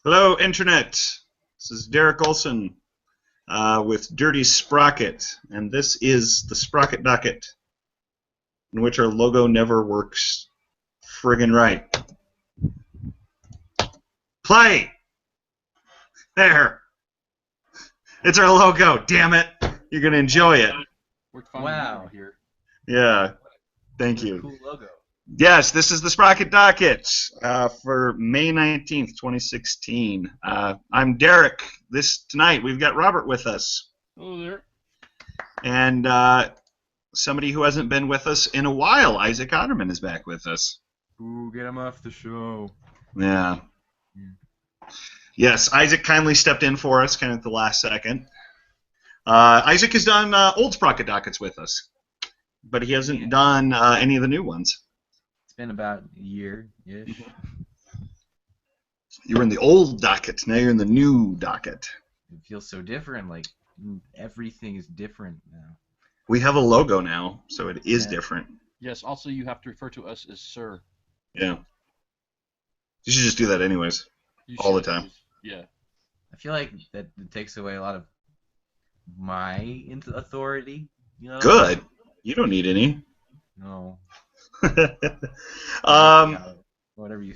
Hello, Internet. This is Derek Olson with Dirty Sprocket, and this is the Sprocket Docket, in which our logo never works friggin' right. Play! There! It's our logo, damn it! You're gonna enjoy it. Wow. Here. Yeah, thank What a you. cool logo. Yes, this is the Sprocket Docket for May 19th, 2016. I'm Derek. Tonight we've got Robert with us. Hello there. And somebody who hasn't been with us in a while, Isaac Otterman, is back with us. Ooh, get him off the show. Yeah. Yes, Isaac kindly stepped in for us kind of at the last second. Isaac has done old Sprocket Dockets with us, but he hasn't done any of the new ones. It's been about a year-ish. You were in the old docket, now you're in the new docket. It feels so different. Like everything is different now. We have a logo now, so it is different. Yes, also you have to refer to us as sir. Yeah. You should just do that anyways, all the time. Yeah. I feel like that it takes away a lot of my authority. You know? Good. You don't need any. No. Yeah, Whatever you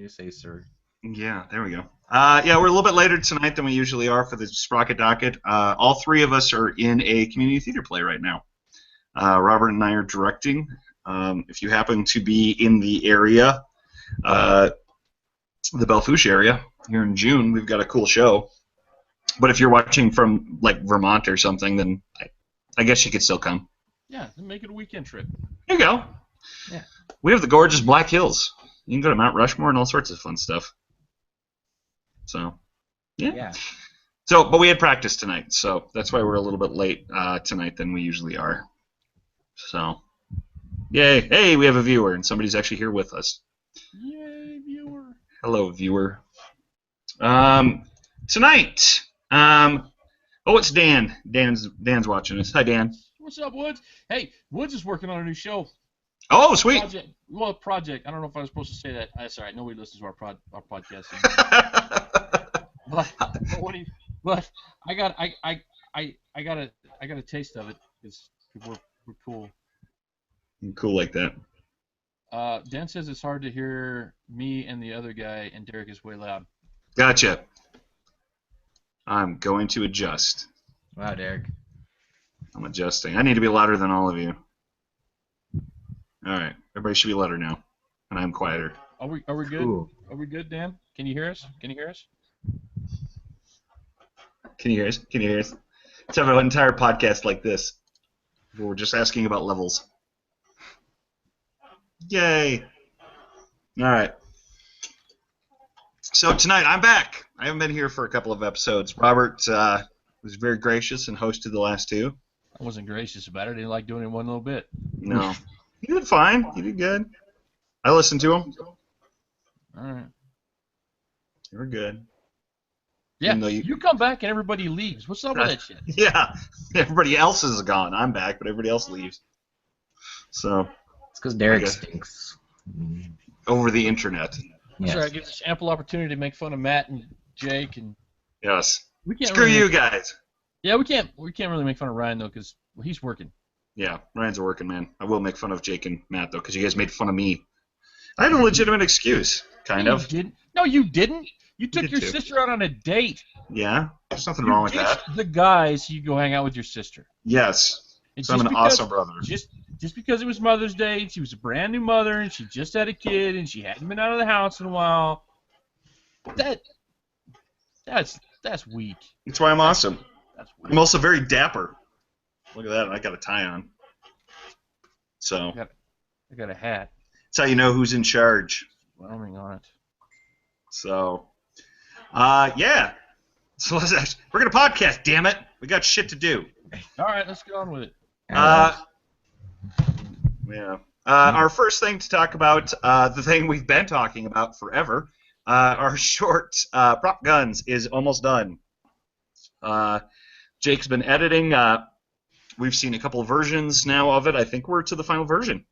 say, sir. there we go. Yeah, we're a little bit later tonight than we usually are for the Sprocket Docket. All three of us are in a community theater play right now. Robert and I are directing. If you happen to be in the area, the Bellefouche area, here in June, we've got a cool show. But if you're watching from like Vermont or something, then I guess you could still come. Yeah, then make it a weekend trip. There you go. Yeah. We have the gorgeous Black Hills. You can go to Mount Rushmore and all sorts of fun stuff. So, yeah. So, but we had practice tonight, so that's why we're a little bit late tonight than we usually are. So, yay! Hey, we have a viewer, and somebody's actually here with us. Yay, viewer. Hello, viewer. Tonight, it's Dan. Dan's watching us. Hi, Dan. What's up, Woods? Hey, Woods is working on a new show. Oh, sweet. Project. I don't know if I was supposed to say that. That's all right. Nobody listens to our podcast. but I got a taste of it because we're cool. Cool like that. Dan says it's hard to hear me and the other guy, and Derek is way loud. Gotcha. I'm going to adjust. Wow, Derek. I'm adjusting. I need to be louder than all of you. All right, everybody should be louder now, and I'm quieter. Are we good? Cool. Are we good, Dan? Can you hear us? Can you hear us? Can you hear us? Can you hear us? Let's have an entire podcast like this, where we're just asking about levels. Yay! All right. So tonight I'm back. I haven't been here for a couple of episodes. Robert was very gracious and hosted the last two. I wasn't gracious about it. I didn't like doing it one little bit. No. You did fine. You did good. I listened to him. All right. You were good. Yeah, Even though you come back and everybody leaves. What's up with that shit? Yeah. Everybody else is gone. I'm back, but everybody else leaves. So. It's because Derek stinks. Over the internet. Yes. Sorry, I give us ample opportunity to make fun of Matt and Jake and. Yes. We can't Screw really you guys. Yeah, we can't really make fun of Ryan though because he's working. Yeah, Ryan's a working man. I will make fun of Jake and Matt though because you guys made fun of me. I had a legitimate excuse, kind of. You didn't. No, you didn't. You took did your too. sister out on a date. Yeah, there's nothing wrong with that. The guys, you go hang out with your sister. Yes. And So I'm an awesome brother. Just because it was Mother's Day, and she was a brand new mother, and she just had a kid, and she hadn't been out of the house in a while. That's weak. That's why I'm awesome. That's weak. I'm also very dapper. Look at that, I got a tie on. So I got a hat. that's how you know who's in charge. Wyoming on it. So, yeah. So we're gonna podcast. Damn it, we got shit to do. All right, let's get on with it. Yeah. Our first thing to talk about, the thing we've been talking about forever, our short Prop Guns is almost done. Jake's been editing. We've seen a couple of versions now of it. I think we're to the final version.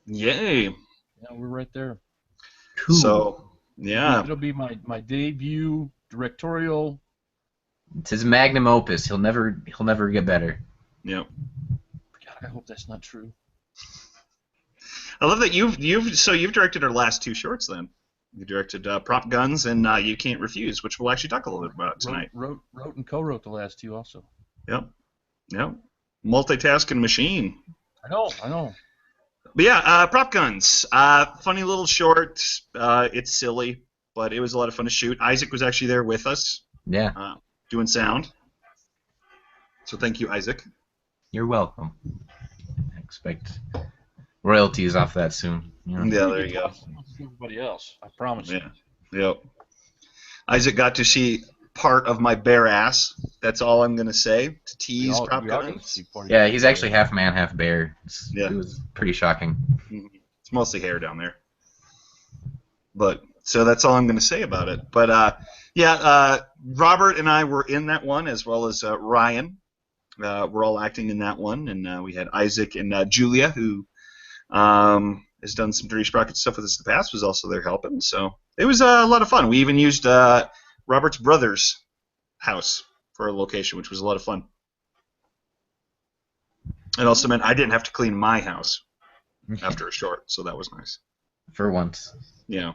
Yay. Yeah, we're right there. So, Yeah. It'll be my debut directorial. It's his magnum opus. He'll never get better. Yep. God, I hope that's not true. I love that you've directed our last two shorts. Then you directed Prop Guns and You Can't Refuse, which we'll actually talk a little bit about tonight. Wrote and co-wrote the last two also. Yep. Yep. Multitasking machine. I know. But yeah, Prop Guns. Funny little short. It's silly, but it was a lot of fun to shoot. Isaac was actually there with us. Yeah. Doing sound. So thank you, Isaac. You're welcome. I expect royalties off that soon. You know? Yeah, there you go. Everybody else, I promise you. Yeah. Yep. Isaac got to see part of my bare ass. That's all I'm gonna say to tease Prop Guns. Yeah, he's actually half man, half bear. Yeah. It was pretty shocking. It's mostly hair down there. But so that's all I'm gonna say about it. But Robert and I were in that one, as well as Ryan. We're all acting in that one, and we had Isaac and Julia, who has done some Dirty Sprocket stuff with us in the past, was also there helping. So it was a lot of fun. We even used Robert's brother's house for a location, which was a lot of fun. It also meant I didn't have to clean my house after a short, so that was nice. For once. Yeah.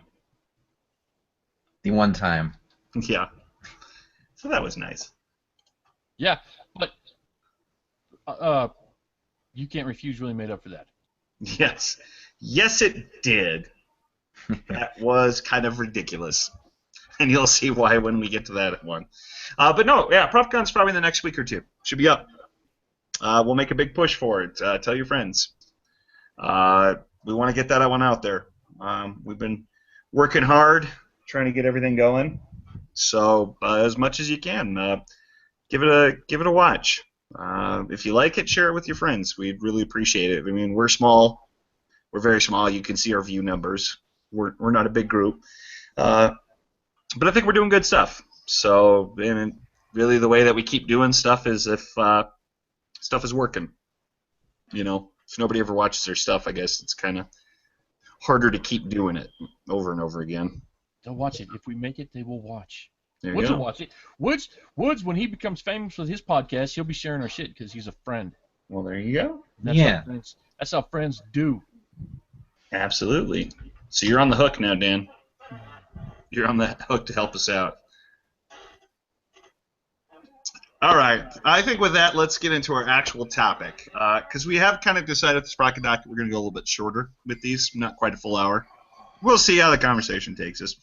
The one time. Yeah. So that was nice. Yeah, but You Can't Refuse really made up for that. Yes. Yes, it did. That was kind of ridiculous. And you'll see why when we get to that one. But no, yeah, Prop Gun's probably in the next week or two. Should be up. We'll make a big push for it. Tell your friends. We want to get that one out there. We've been working hard, trying to get everything going. So as much as you can, give it a watch. If you like it, share it with your friends. We'd really appreciate it. I mean, we're small. We're very small. You can see our view numbers. We're not a big group. But I think we're doing good stuff. So, and really the way that we keep doing stuff is if stuff is working. You know, if nobody ever watches their stuff, I guess it's kind of harder to keep doing it over and over again. They'll watch it. If we make it, they will watch. There Woods you go. will watch it. Woods, when he becomes famous with his podcast, he'll be sharing our shit because he's a friend. Well, there you go. That's how friends do. Absolutely. So you're on the hook now, Dan. You're on the hook to help us out. All right. I think with that, let's get into our actual topic. Because we have kind of decided at the Sprocket Docket we're going to go a little bit shorter with these, not quite a full hour. We'll see how the conversation takes us.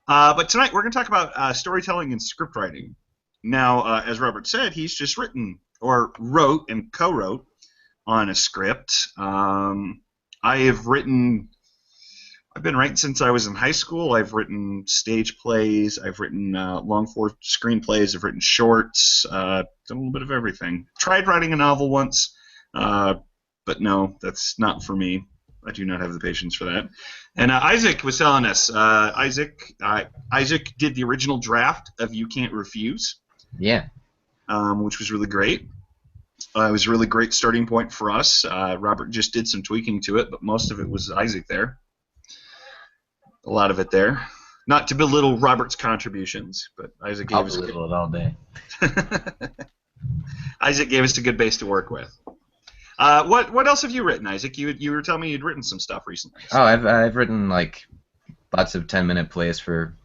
But tonight we're going to talk about storytelling and script writing. Now, as Robert said, he's just written or wrote and co-wrote on a script. I've been writing since I was in high school. I've written stage plays. I've written long-form screenplays. I've written shorts. Done a little bit of everything. Tried writing a novel once, but no, that's not for me. I do not have the patience for that. And Isaac was telling us. Isaac did the original draft of You Can't Refuse. Yeah. Which was really great. It was a really great starting point for us. Robert just did some tweaking to it, but most of it was Isaac there. A lot of it there. Not to belittle Robert's contributions, but Isaac gave us it all day. Isaac gave us a good base to work with. What else have you written, Isaac? You were telling me you'd written some stuff recently. Oh, I've written like lots of 10-minute plays for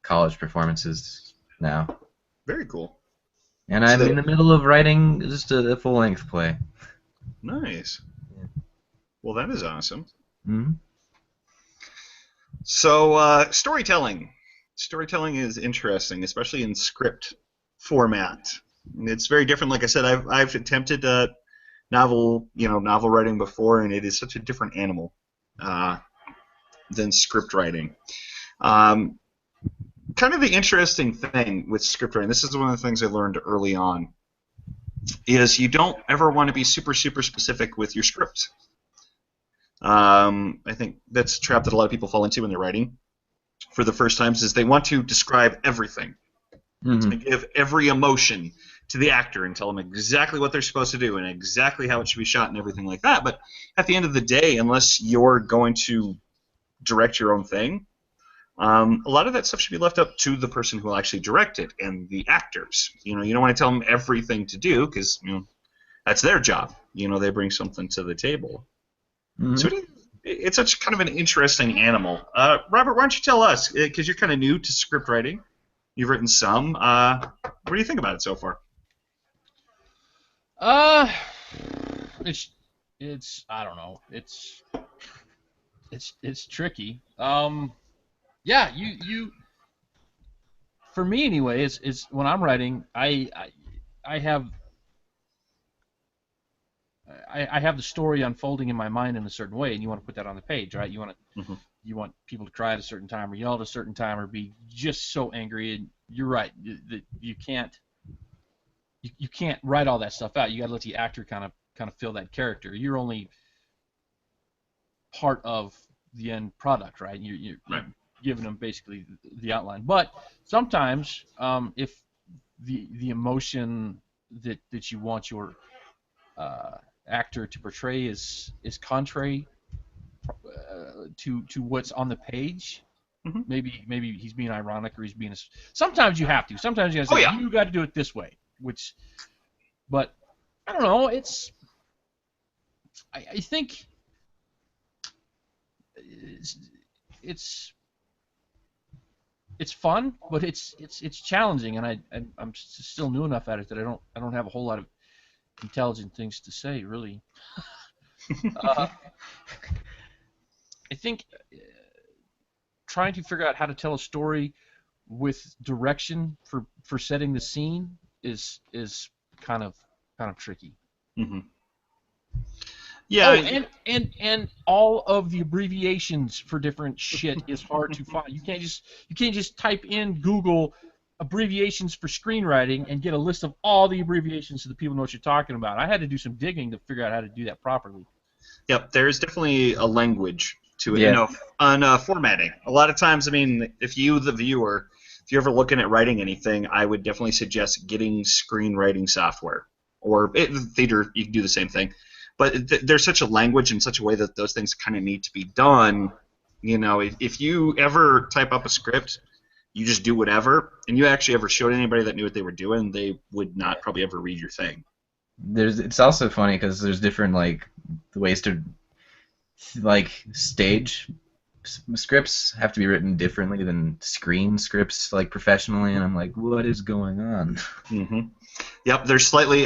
college performances now. Very cool. And I'm in the middle of writing just a full-length play. Nice. Yeah. Well, that is awesome. Mm-hmm. So, storytelling. Storytelling is interesting, especially in script format. It's very different. Like I said, I've attempted novel writing before, and it is such a different animal than script writing. Kind of the interesting thing with script writing, this is one of the things I learned early on, is you don't ever want to be super, super specific with your script. I think that's a trap that a lot of people fall into when they're writing for the first times, is they want to describe everything. Mm-hmm. To give every emotion to the actor and tell them exactly what they're supposed to do and exactly how it should be shot and everything like that. But at the end of the day, unless you're going to direct your own thing, A lot of that stuff should be left up to the person who will actually direct it and the actors. You know, you don't want to tell them everything to do because that's their job. You know, they bring something to the table. Mhm. So it's such kind of an interesting animal. Robert, why don't you tell us, because you're kind of new to script writing. You've written some. What do you think about it so far? It's I don't know. It's tricky. Yeah, you for me anyway. It's when I'm writing, I have I have the story unfolding in my mind in a certain way, and you want to put that on the page, right? Mhm. You want people to cry at a certain time, or yell at a certain time, or be just so angry. And you're right that you can't write all that stuff out. You got to let the actor kind of feel that character. You're only part of the end product, right? You're Right. giving them basically the outline. But sometimes, if the emotion that you want your actor to portray is contrary to what's on the page. Mhm. Maybe he's being ironic or he's being. Sometimes you have to. Sometimes you got to Oh, say yeah. you got to do it this way. But I don't know. I think it's fun, but it's challenging, and I'm still new enough at it that I don't have a whole lot of intelligent things to say really. uh, I think trying to figure out how to tell a story with direction for setting the scene is kind of tricky. Mhm. Oh, Yeah. and all of the abbreviations for different shit is hard to find. You can't just type in Google abbreviations for screenwriting and get a list of all the abbreviations so that people know what you're talking about. I had to do some digging to figure out how to do that properly. Yep, there's definitely a language to it, Yeah. on formatting. A lot of times, I mean, if you, the viewer, if you're ever looking at writing anything, I would definitely suggest getting screenwriting software. Or theater, you can do the same thing. But there's such a language and such a way that those things kind of need to be done. You know, if you ever type up a script, you just do whatever, and you actually ever showed anybody that knew what they were doing, they would not probably ever read your thing. It's also funny because there's different like ways to like stage scripts have to be written differently than screen scripts like professionally, and I'm like, what is going on? Hmm. Yep, they're slightly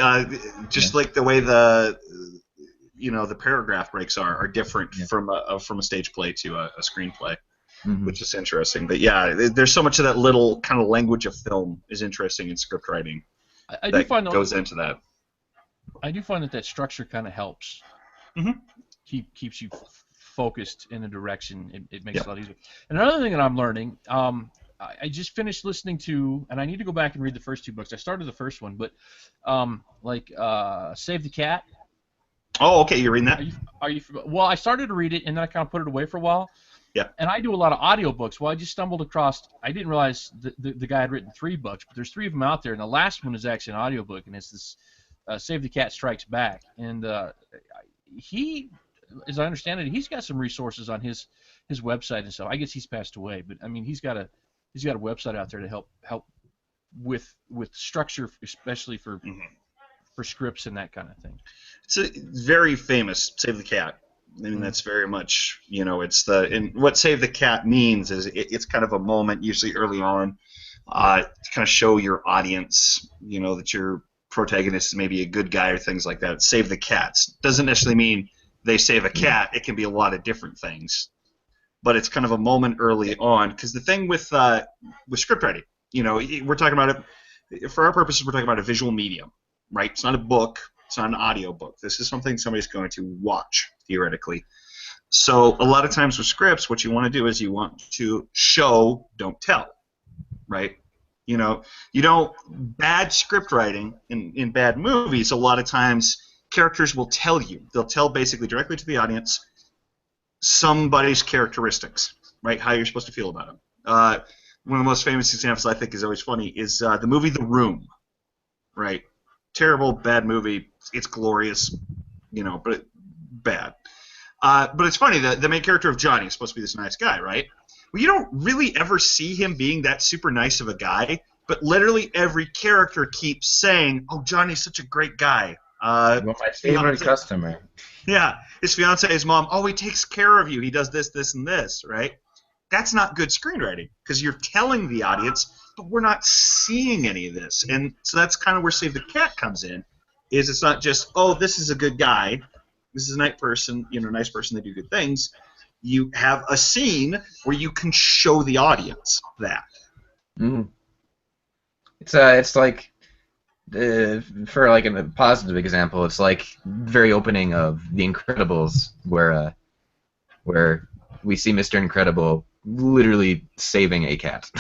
just like the way the paragraph breaks are different Yeah. from a stage play to a screenplay, Mhm. which is interesting. But yeah, there's so much of that little kind of language of film is interesting in script writing I do that find goes into that. that structure kind of helps. Mhm. Keeps you focused in a direction. It makes Yep. it a lot easier. And another thing that I'm learning, I just finished listening to, and I need to go back and read the first two books. I started the first one, but Save the Cat. Oh, okay, you're reading Are that? you well, I started to read it and then I kind of put it away for a while. Yeah. And I do a lot of audiobooks. Well, I just stumbled across. I didn't realize the guy had written 3 books, but there's 3 of them out there, and the last one is actually an audiobook, and it's this Save the Cat Strikes Back. And he, as I understand it, he's got some resources on his website and stuff. I guess he's passed away, but I mean, he's got a website out there to help with structure, especially for Mhm. scripts and that kind of thing. It's a very famous Save the Cat. I mean, that's very much, it's and what Save the Cat means is it's kind of a moment, usually early on, to kind of show your audience, that your protagonist is maybe a good guy or things like that. Save the cats doesn't necessarily mean they save a cat. It can be a lot of different things, but it's kind of a moment early on. Because the thing with script writing, we're talking about it for our purposes. We're talking about a visual medium, right? It's not a book. It's not an audio book. This is something somebody's going to watch, theoretically. So a lot of times with scripts, what you want to do is you want to show, don't tell, right? You don't bad script writing in bad movies. A lot of times, characters will tell you. They'll tell basically directly to the audience somebody's characteristics, right? How you're supposed to feel about them. One of the most famous examples I think is always funny is the movie The Room, right? Terrible, bad movie. It's glorious, but bad. But it's funny that the main character of Johnny is supposed to be this nice guy, right? well, you don't really ever see him being that super nice of a guy, but literally every character keeps saying, "Oh, Johnny's such a great guy." Well, my favorite customer. Yeah, his fiance, his mom. Oh, he takes care of you. He does this, this, and this. Right? That's not good screenwriting because you're telling the audience, but we're not seeing any of this. And so that's kind of where Save the Cat comes in. Is it's not just, oh, this is a good guy. This is a nice person. Nice person. They do good things. You have a scene where you can show the audience that. Mm. It's like for like a positive example, it's like very opening of The Incredibles, where we see Mr. Incredible literally saving a cat.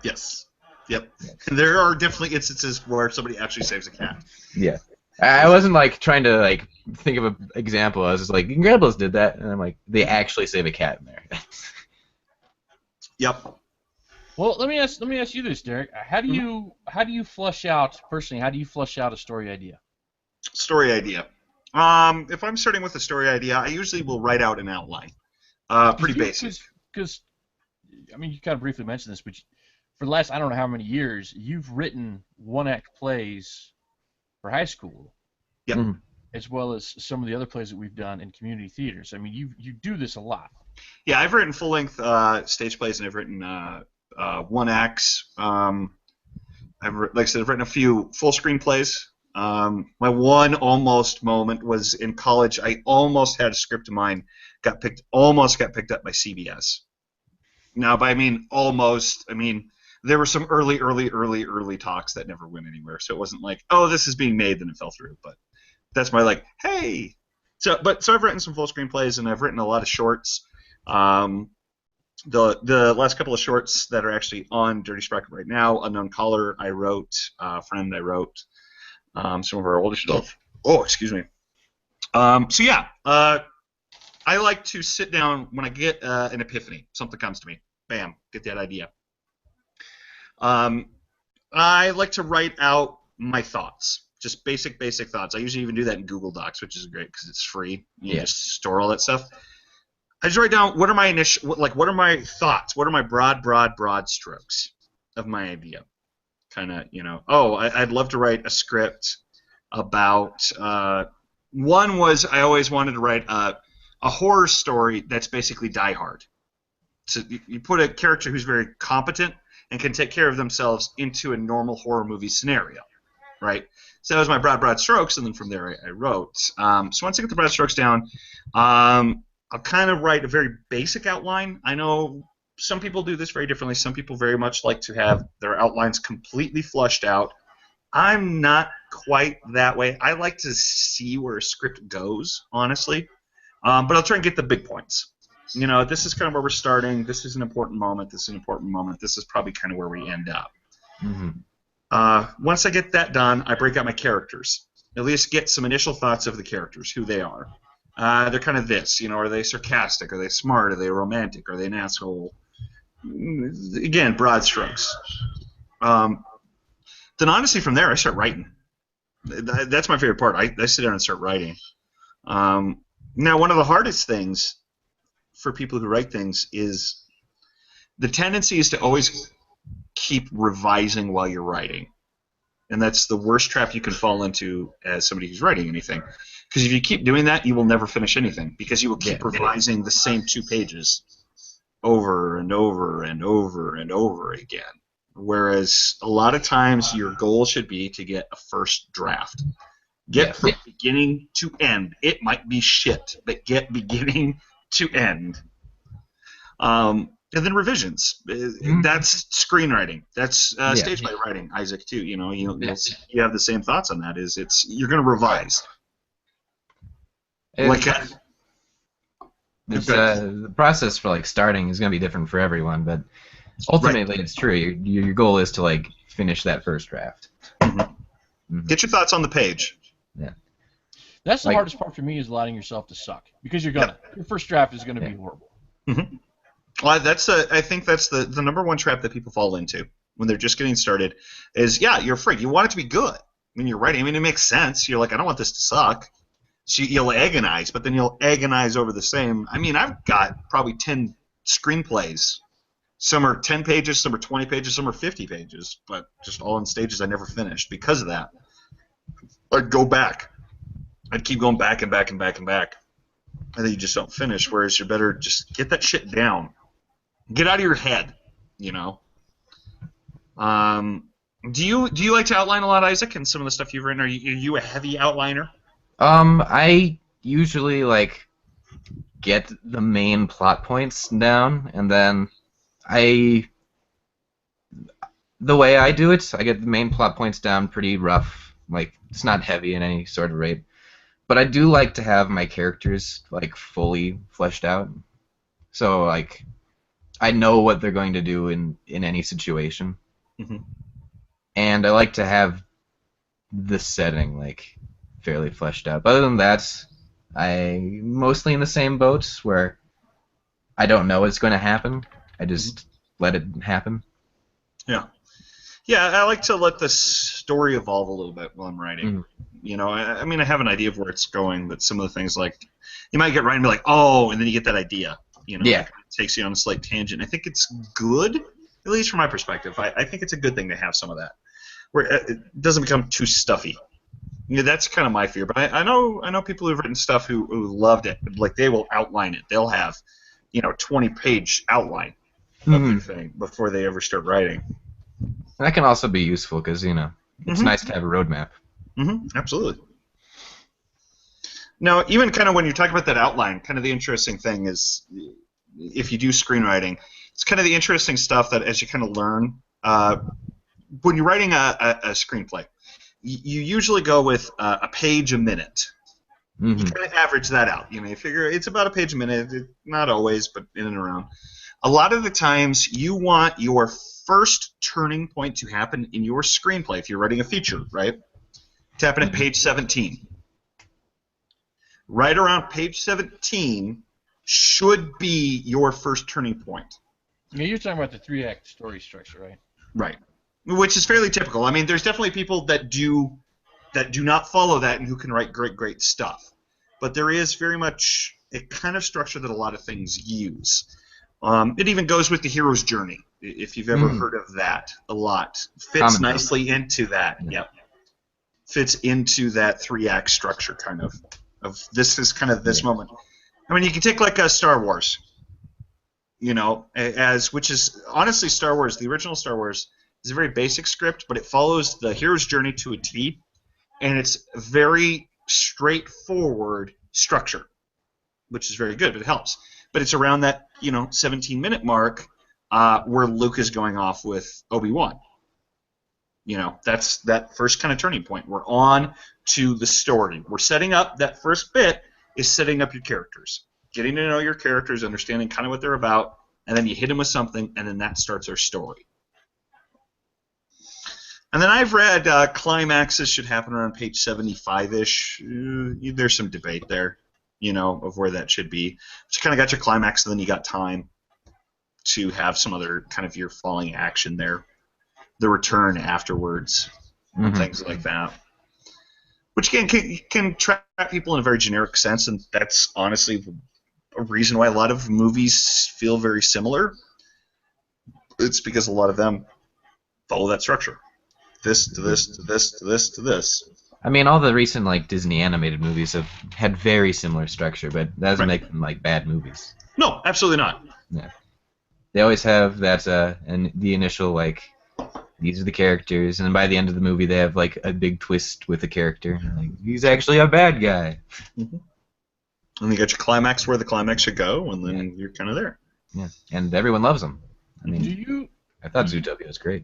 Yes. Yep. And there are definitely instances where somebody actually saves a cat. Yeah. I wasn't like trying to like think of an example. I was just like, Incredibles did that, and I'm like, they actually save a cat in there. Yep. Well, let me ask you this, Derek. How do you flush out personally? How do you flush out a story idea? Story idea. If I'm starting with a story idea, I usually will write out an outline. Pretty basic. Because, I mean, you kind of briefly mentioned this, but for the last I don't know how many years, you've written one-act plays for high school. Yep. Mm. As well as some of the other plays that we've done in community theaters. I mean, you do this a lot. Yeah, I've written full-length stage plays, and I've written one acts. Like I said, I've written a few full screen plays. My one almost moment was in college. I almost had a script of mine almost got picked up by CBS. Now, by I mean almost, I mean there were some early talks that never went anywhere. So it wasn't like, oh, this is being made, then it fell through. But that's my like, hey. So I've written some full screen plays, and I've written a lot of shorts. The last couple of shorts that are actually on Dirty Sprocket right now, Unknown Caller, I wrote, Friend, I wrote, some of our older stuff. Oh, excuse me. So yeah, I like to sit down when I get an epiphany. Something comes to me. Bam, get that idea. I like to write out my thoughts. Just basic thoughts. I usually even do that in Google Docs, which is great because it's free. You just store all that stuff. I just write down what are my what are my thoughts? What are my broad strokes of my idea? Kind of, I'd love to write a script about. One was I always wanted to write a horror story that's basically Die Hard. So you put a character who's very competent and can take care of themselves into a normal horror movie scenario, right? So that was my broad strokes, and then from there I wrote. So once I get the broad strokes down, I'll kind of write a very basic outline. I know some people do this very differently. Some people very much like to have their outlines completely flushed out. I'm not quite that way. I like to see where a script goes, honestly. But I'll try and get the big points. This is kind of where we're starting. This is an important moment. This is an important moment. This is probably kind of where we end up. Mm-hmm. Once I get that done, I break out my characters. At least get some initial thoughts of the characters, who they are. They're kind of this, are they sarcastic? Are they smart? Are they romantic? Are they an asshole? Again, broad strokes. Then honestly, from there, I start writing. That's my favorite part. I sit down and start writing. Now, one of the hardest things for people who write things is the tendency is to always keep revising while you're writing. And that's the worst trap you can fall into as somebody who's writing anything. Because if you keep doing that, you will never finish anything because you will keep revising the same 2 pages over and over and over and over again. Whereas a lot of times your goal should be to get a first draft. Get from beginning to end. It might be shit, but get beginning to end. And then revisions. That's screenwriting. That's stage play writing, Isaac, too. You have the same thoughts on that. You're going to revise. The process for starting is going to be different for everyone, but ultimately it's true. Your goal is to finish that first draft. Mm-hmm. Mm-hmm. Get your thoughts on the page. Yeah. That's the hardest part for me is allowing yourself to suck because you're gonna. Your first draft is gonna be horrible. Mm-hmm. Well, I think that's the number one trap that people fall into when they're just getting started. Is you're afraid. You want it to be good when you're writing. I mean, it makes sense. You're like, I don't want this to suck. So you'll agonize, but then you'll agonize over the same. I mean, I've got probably 10 screenplays Some are 10 pages, some are 20 pages, some are 50 pages, but just all in stages I never finished because of that. I'd go back. I'd keep going back and back and back and back. And then you just don't finish, whereas you're better just get that shit down. Get out of your head, you know? Do you like to outline a lot, Isaac, and some of the stuff you've written? Are you a heavy outliner? I usually like get the main plot points down, and then the way I do it, I get the main plot points down pretty rough. Like, it's not heavy in any sort of rate. But I do like to have my characters, like, fully fleshed out. So, like, I know what they're going to do in any situation. Mm-hmm. And I like to have the setting, like, fairly fleshed out. But other than that, I'm mostly in the same boat where I don't know what's going to happen. I just let it happen. Yeah. Yeah, I like to let the story evolve a little bit while I'm writing. Mm-hmm. You know, I mean, I have an idea of where it's going, but some of the things, like, you might get writing and be like, oh, and then you get that idea. You know, Yeah. it takes you on a slight tangent. I think it's good, at least from my perspective. I think it's a good thing to have some of that, where it doesn't become too stuffy. You know, that's kind of my fear. But I know people who've written stuff who loved it. Like, they will outline it. They'll have, 20-page outline of their thing before they ever start writing. That can also be useful because, it's nice to have a roadmap. Absolutely. Now, even kind of when you're talking about that outline, kind of the interesting thing is, if you do screenwriting, it's kind of the interesting stuff that as you kind of learn, when you're writing a screenplay, you usually go with a page a minute. You kind of average that out. You figure it's about a page a minute. Not always, but in and around. A lot of the times, you want your first turning point to happen in your screenplay, if you're writing a feature, right? To happen at page 17. Right around page 17 should be your first turning point. Yeah, you're talking about the 3-act story structure, right? Right. Which is fairly typical. I mean, there's definitely people that do not follow that and who can write great stuff. But there is very much a kind of structure that a lot of things use. It even goes with the hero's journey, if you've ever heard of that a lot. Fits nicely into that. Yep. Fits into that 3-act structure, kind of this is kind of this moment. I mean, you can take like a Star Wars, which is honestly Star Wars. The original Star Wars is a very basic script, but it follows the hero's journey to a T, and it's a very straightforward structure, which is very good, but it helps. But it's around that 17-minute mark where Luke is going off with Obi-Wan. That's that first kind of turning point. We're on to the story. We're setting up, that first bit is setting up your characters. Getting to know your characters, understanding kind of what they're about, and then you hit them with something, and then that starts our story. And then I've read climaxes should happen around page 75-ish. There's some debate there, of where that should be. But you kind of got your climax, and then you got time to have some other kind of your falling action there. The return afterwards, and things like that. Which again can trap people in a very generic sense, and that's honestly a reason why a lot of movies feel very similar. It's because a lot of them follow that structure. This to this to this to this to this. I mean, all the recent Disney animated movies have had very similar structure, but that doesn't make them bad movies. No, absolutely not. Yeah. They always have that and the initial these are the characters, and then by the end of the movie they have a big twist with the character. He's actually a bad guy. And you got your climax where the climax should go, and then you're kind of there. Yeah, and everyone loves him. I mean, I thought Zootopia was great.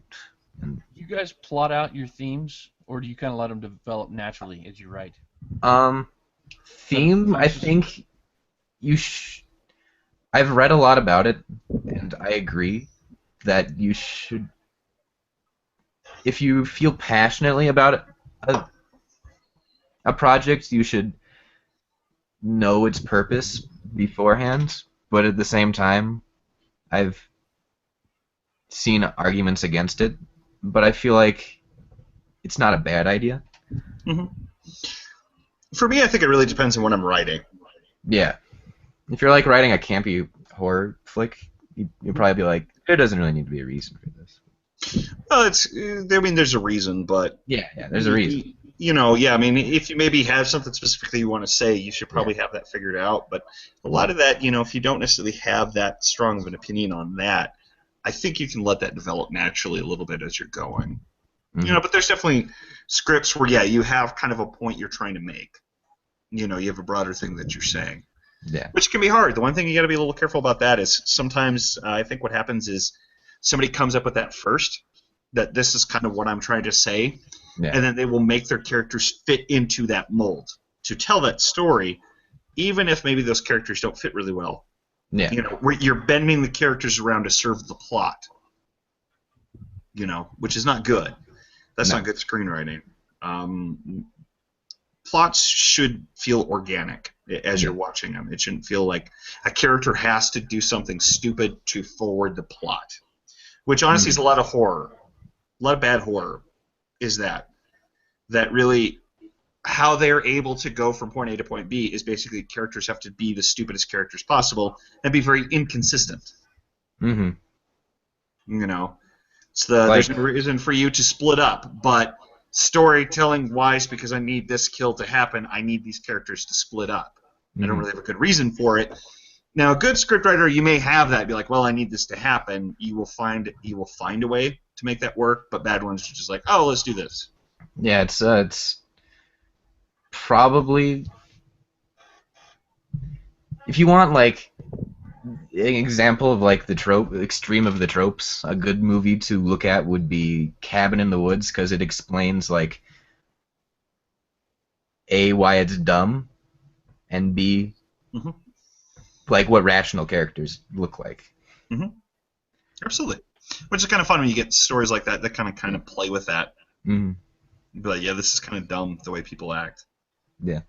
Do you guys plot out your themes, or do you kind of let them develop naturally as you write? Theme, I think I've read a lot about it, and I agree that you should, if you feel passionately about a project, you should know its purpose beforehand. But at the same time, I've seen arguments against it, but I feel like it's not a bad idea. For me, I think it really depends on what I'm writing. Yeah. If you're writing a campy horror flick, you'll probably be like, there doesn't really need to be a reason for this. Well, I mean, there's a reason, but Yeah, there's a reason. I mean, if you maybe have something specifically you want to say, you should probably have that figured out. But a lot of that, if you don't necessarily have that strong of an opinion on that, I think you can let that develop naturally a little bit as you're going. Mhm. But there's definitely scripts where, you have kind of a point you're trying to make. You have a broader thing that you're saying. Yeah. Which can be hard. The one thing you got to be a little careful about that is sometimes I think what happens is somebody comes up with that first, that this is kind of what I'm trying to say, Yeah. and then they will make their characters fit into that mold to tell that story, even if maybe those characters don't fit really well. Yeah. Where you're bending the characters around to serve the plot, which is not good. That's not good screenwriting. Plots should feel organic as you're watching them. It shouldn't feel like a character has to do something stupid to forward the plot, which honestly is a lot of horror. A lot of bad horror is that really how they're able to go from point A to point B is basically characters have to be the stupidest characters possible and be very inconsistent. There's no reason for you to split up, but storytelling wise, because I need this kill to happen, I need these characters to split up. I don't really have a good reason for it. Now, a good scriptwriter, you may have that, be like, well, I need this to happen. You will find a way to make that work, but bad ones are just like, oh, let's do this. Yeah, it's probably, if you want like an example of like the extreme of the tropes, a good movie to look at would be Cabin in the Woods, because it explains like A, why it's dumb, and B, like what rational characters look like. Absolutely. Which is kind of fun when you get stories like that kind of play with that. Be like, yeah, this is kind of dumb the way people act. Yeah.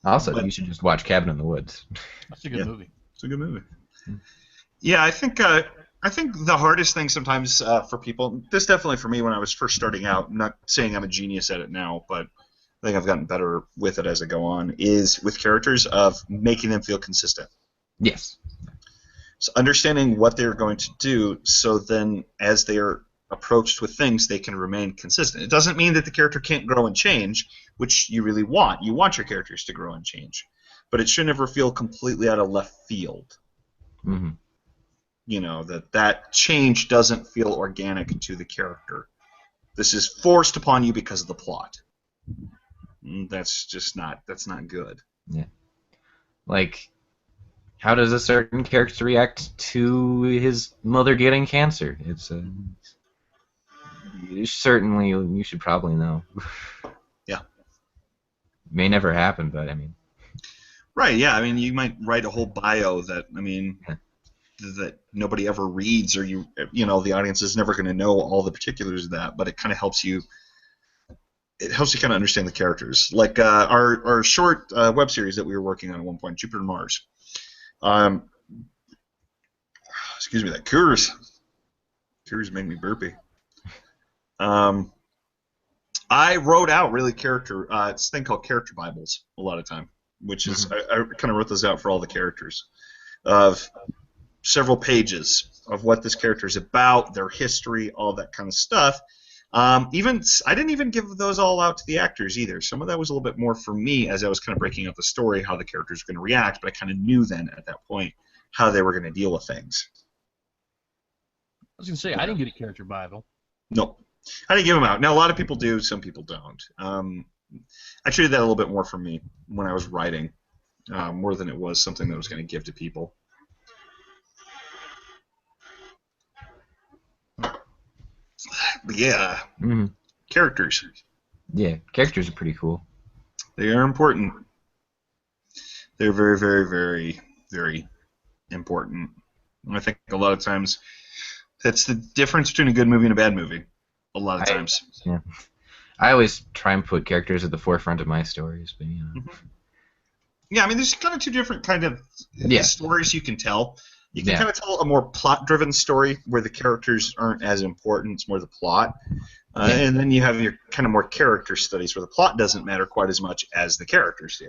Also, you should just watch Cabin in the Woods. That's a good movie. It's a good movie. Yeah, I think the hardest thing sometimes for people, this definitely for me when I was first starting out, I'm not saying I'm a genius at it now, but I think I've gotten better with it as I go on, is with characters of making them feel consistent. Yes. So understanding what they're going to do, so then as they are approached with things, they can remain consistent. It doesn't mean that the character can't grow and change, which you really want. You want your characters to grow and change. But it should never feel completely out of left field. That change doesn't feel organic to the character. This is forced upon you because of the plot. That's not good. Yeah. Like, how does a certain character react to his mother getting cancer? You should probably know. Yeah. May never happen, but I mean. Right, yeah. I mean, you might write a whole bio that, that nobody ever reads, or the audience is never going to know all the particulars of that, but it kind of helps you. It helps you kind of understand the characters. Like our short web series that we were working on at one point, Jupiter and Mars. Excuse me, that Coors made me burpy. I wrote out really it's a thing called character bibles a lot of time, which is I kind of wrote those out for all the characters of several pages of what this character is about, their history, all that kind of stuff. I didn't even give those all out to the actors either. Some of that was a little bit more for me as I was kind of breaking up the story, how the characters were going to react, but I kind of knew then at that point how they were going to deal with things. I was going to say, I didn't get a character Bible. No. I didn't give them out. Now, a lot of people do, some people don't. I treated that a little bit more for me when I was writing, more than it was something that I was going to give to people. But yeah, characters. Yeah, characters are pretty cool. They are important. They're very, very, very, very important. And I think a lot of times that's the difference between a good movie and a bad movie. A lot of times. Yeah. I always try and put characters at the forefront of my stories, but Yeah, I mean, there's kind of two different kind of stories you can tell. You can kind of tell a more plot-driven story where the characters aren't as important; it's more the plot. And then you have your kind of more character studies where the plot doesn't matter quite as much as the characters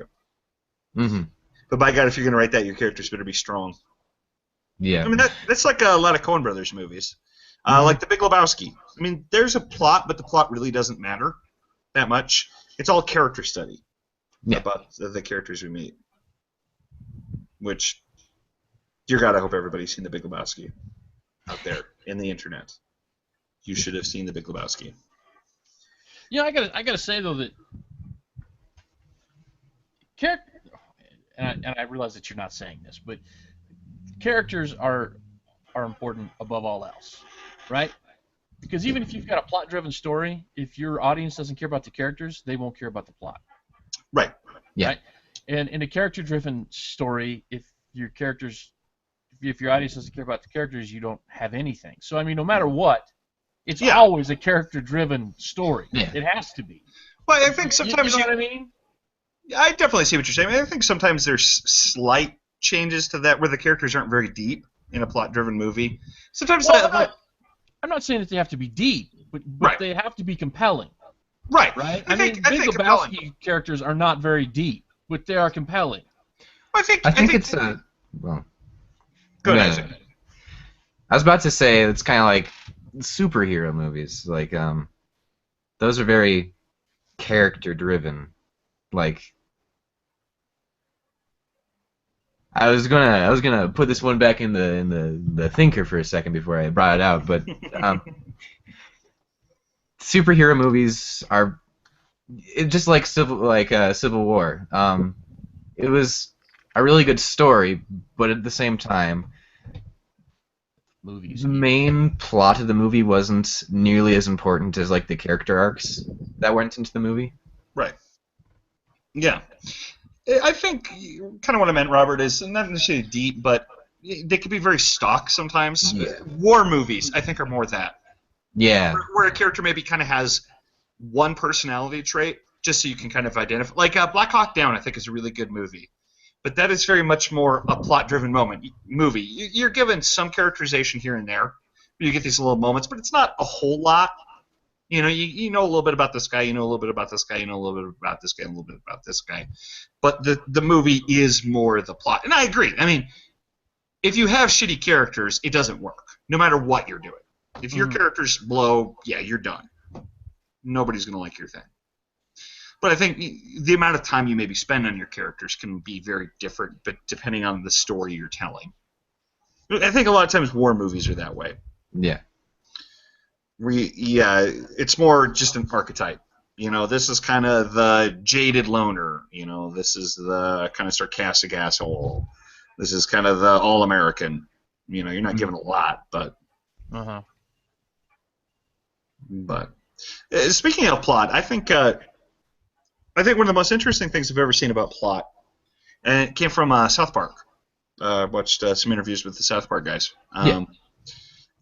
do. But by God, if you're going to write that, your characters better be strong. Yeah. I mean, that's like a lot of Coen Brothers movies. Mhm. Like The Big Lebowski. I mean, there's a plot, but the plot really doesn't matter that much. It's all character study Yeah. about the characters we meet. Which, dear God, I hope everybody's seen The Big Lebowski out there in the internet. You should have seen The Big Lebowski. You know, I gotta say though that character, and I realize that you're not saying this, but characters are important above all else, right? Because even if you've got a plot-driven story, if your audience doesn't care about the characters, they won't care about the plot. Right. Yeah. Right? And in a character-driven story, if your audience doesn't care about the characters, you don't have anything. So I mean, no matter what, it's always a character-driven story. Yeah. It has to be. Well, I think sometimes you know what I mean? I definitely see what you're saying. I think sometimes there's slight changes to that where the characters aren't very deep in a plot-driven movie. Sometimes I'm not saying that they have to be deep, but Right. they have to be compelling. Right. Right? I Big think Lebowski characters are not very deep, but they are compelling. I think it's a well. Go yeah. ahead. I was about to say it's kind of like superhero movies. Like those are very character driven. Like I was gonna put this one back in the thinker for a second before I brought it out, but superhero movies are just like Civil War. It was a really good story, but at the same time, Movies. the main plot of the movie wasn't nearly as important as like the character arcs that went into the movie. Right. Yeah. I think kind of what I meant, Robert, is not necessarily deep, but they could be very stock sometimes. Yeah. War movies, I think, are more that. Yeah. Where a character maybe kind of has one personality trait, just so you can kind of identify. Like Black Hawk Down, I think, is a really good movie. But that is very much more a plot-driven movie. You're given some characterization here and there. You get these little moments, but it's not a whole lot. You know, you know a little bit about this guy, you know a little bit about this guy, you know a little bit about this guy, and a little bit about this guy. But the movie is more the plot. And I agree. I mean, if you have shitty characters, it doesn't work, no matter what you're doing. If your characters blow, yeah, you're done. Nobody's going to like your thing. But I think the amount of time you maybe spend on your characters can be very different, but depending on the story you're telling. I think a lot of times war movies are that way. Yeah. It's more just an archetype. You know, this is kind of the jaded loner. You know, this is the kind of sarcastic asshole. This is kind of the all-American. You know, you're not given a lot, but. Uh-huh. But speaking of plot, I think one of the most interesting things I've ever seen about plot, and it came from South Park. Watched some interviews with the South Park guys.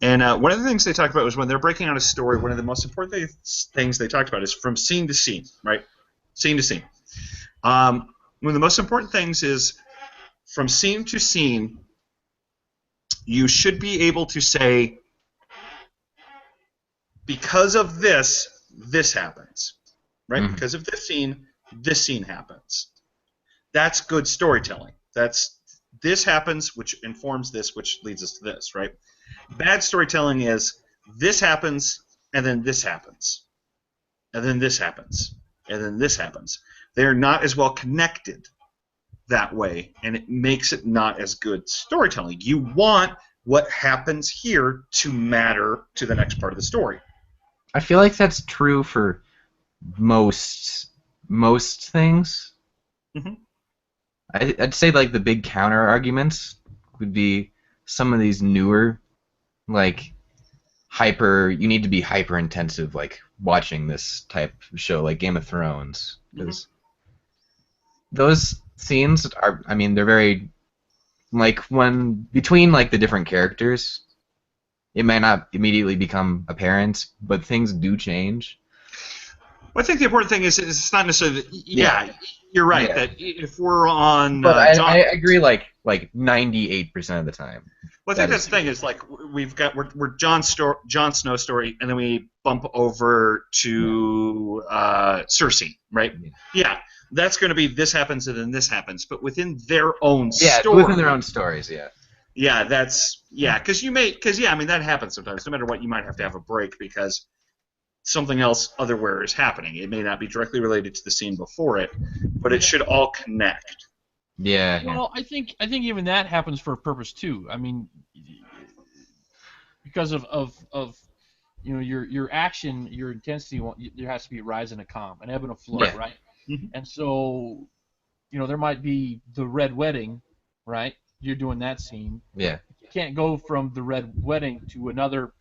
And one of the things they talked about was when they're breaking out a story, one of the most important things they talked about is from scene to scene, right? Scene to scene. One of the most important things is from scene to scene, you should be able to say, because of this, this happens, right? Mm-hmm. Because of this scene happens. That's good storytelling. This happens, which informs this, which leads us to this, right? Bad storytelling is this happens, and then this happens, and then this happens, and then this happens. They're not as well connected that way, and it makes it not as good storytelling. You want what happens here to matter to the next part of the story. I feel like that's true for most things. Mm-hmm. I'd say like the big counter arguments would be some of these newer, like you need to be hyper intensive, like watching this type of show, like Game of Thrones, because those scenes are, I mean, they're very, like when between like the different characters, it might not immediately become apparent, but things do change. Well, I think the important thing is it's not necessarily. You're right. Yeah. That if we're on, but I agree, like 98% of the time. Well, I think that's the thing is like we're Jon Snow story, and then we bump over to Cersei, right? Yeah, that's going to be this happens and then this happens, but within their own story. Within their own stories, yeah. Yeah, because I mean that happens sometimes. No matter what, you might have to have a break because something else otherwhere is happening. It may not be directly related to the scene before it, but it should all connect. Yeah. Well, I think even that happens for a purpose too. I mean, because of your action, your intensity, there has to be a rise and a calm, an ebb and a flow, Yeah. right? Mm-hmm. And so there might be the red wedding, right? You're doing that scene. Yeah. You can't go from the red wedding to another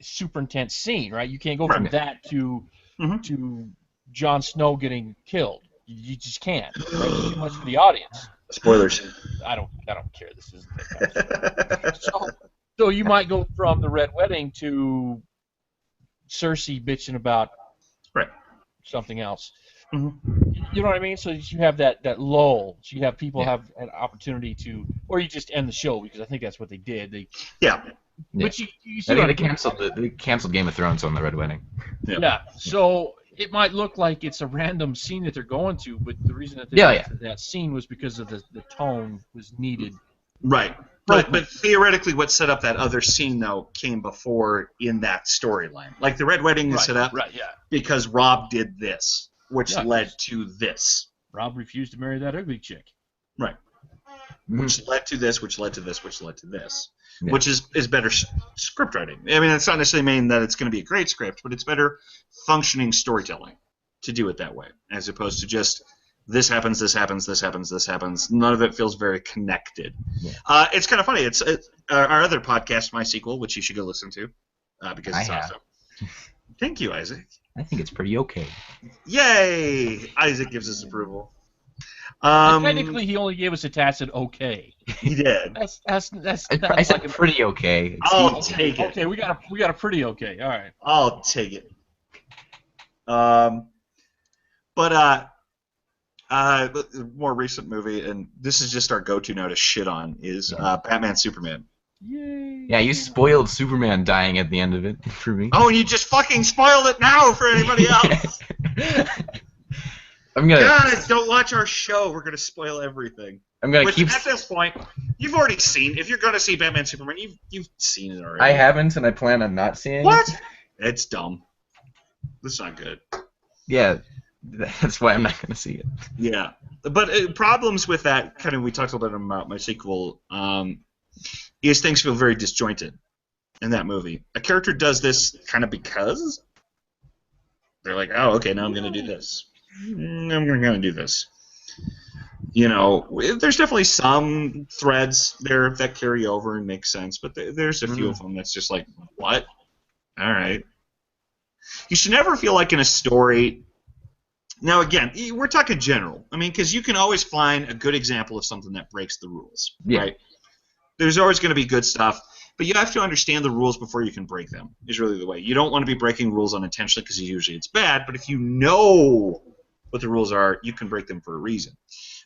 super intense scene, right? You can't go from Right. that Mhm. to Jon Snow getting killed. You just can't. Right? It's too much for the audience. Spoilers. I don't care. This isn't that kind of stuff. So you might go from the red wedding to Cersei bitching about Right. something else. Mhm. You know what I mean? So you have that lull. So you have people Yeah. have an opportunity to, or you just end the show because I think that's what they did. Yeah. But you see I what think I'm they canceled Game of Thrones on the Red Wedding. Yeah. So it might look like it's a random scene that they're going to, but the reason that they Yeah, went yeah. to that scene was because of the tone was needed. Right. But theoretically, what set up that other scene though came before in that storyline. Like the Red Wedding is set up Right. Yeah. because Rob did this, which Yeah, led to this. Rob refused to marry that ugly chick. Right. Mhm. Which led to this, which led to this, which led to this. Yeah. Which is better script writing. I mean, it's not necessarily mean that it's going to be a great script, but it's better functioning storytelling to do it that way, as opposed to just this happens, this happens, this happens, this happens. None of it feels very connected. Yeah. It's kind of funny. It's our other podcast, My Sequel, which you should go listen to because it's I have. awesome. Thank you, Isaac. I think it's pretty okay. Yay! Isaac gives his approval. Technically, he only gave us a tacit okay. He did. That's I like said pretty okay. I'll Excuse me. take it. okay. We got a pretty okay. All right. I'll take it. But the more recent movie, and this is just our go-to now to shit on, is Batman Superman. Yay. Yeah, you spoiled Superman dying at the end of it for me. Oh, and you just fucking spoiled it now for anybody else. I'm gonna. Guys, don't watch our show. We're gonna spoil everything. I'm gonna Which keep. at this point, you've already seen. If you're gonna see Batman Superman, you've seen it already. I haven't, and I plan on not seeing What? it. It's dumb. It's not good. Yeah, that's why I'm not gonna see it. Yeah, but problems with that, kind of, we talked a little bit about My Sequel, is things feel very disjointed in that movie. A character does this kind of because they're like, oh, okay, now I'm going to do this. I'm going to do this. You know, there's definitely some threads there that carry over and make sense, but there's a few of them that's just like, what? All right. You should never feel like in a story. Now, again, we're talking general. I mean, because you can always find a good example of something that breaks the rules, right? There's always going to be good stuff, but you have to understand the rules before you can break them, is really the way. You don't want to be breaking rules unintentionally because usually it's bad, but if you know what the rules are, you can break them for a reason.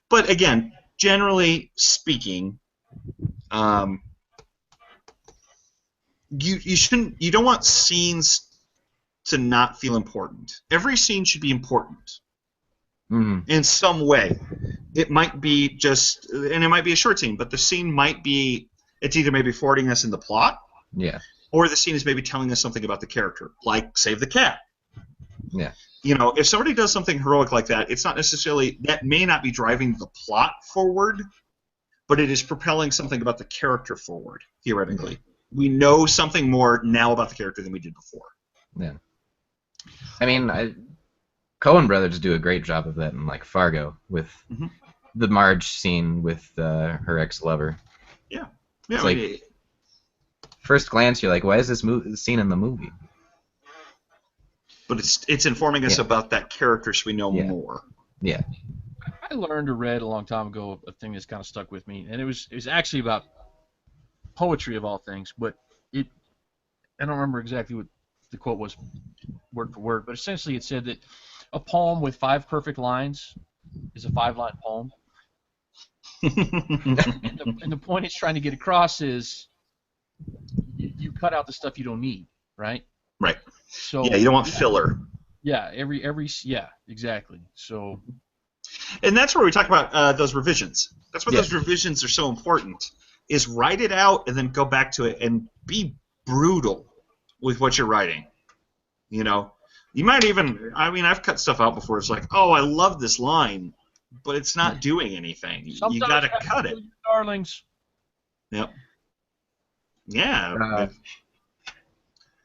But again, generally speaking, you don't want scenes to not feel important. Every scene should be important. In some way. It might be just, and it might be a short scene, but the scene might be, it's either maybe forwarding us in the plot, or the scene is maybe telling us something about the character, like Save the Cat. Yeah. You know, if somebody does something heroic like that, it's not necessarily, that may not be driving the plot forward, but it is propelling something about the character forward, theoretically. We know something more now about the character than we did before. Yeah. I mean, Coen brothers do a great job of that in like Fargo with the Marge scene with her ex-lover. Yeah. It's like, first glance, you're like, why is this scene in the movie? But it's informing us about that character so we know more. Yeah. I learned or read a long time ago a thing that's kind of stuck with me, and it was actually about poetry of all things, but I don't remember exactly what the quote was word for word, but essentially it said that a poem with 5 perfect lines is a 5-line poem. and the point it's trying to get across is you cut out the stuff you don't need, right? Right. So you don't want filler. Yeah, exactly. So, and that's where we talk about those revisions. That's why those revisions are so important. is write it out and then go back to it and be brutal with what you're writing. You know, you might even, I mean, I've cut stuff out before. It's like, oh, I love this line, but it's not doing anything. Sometimes you got to cut it. Darlings. Yep. Yeah.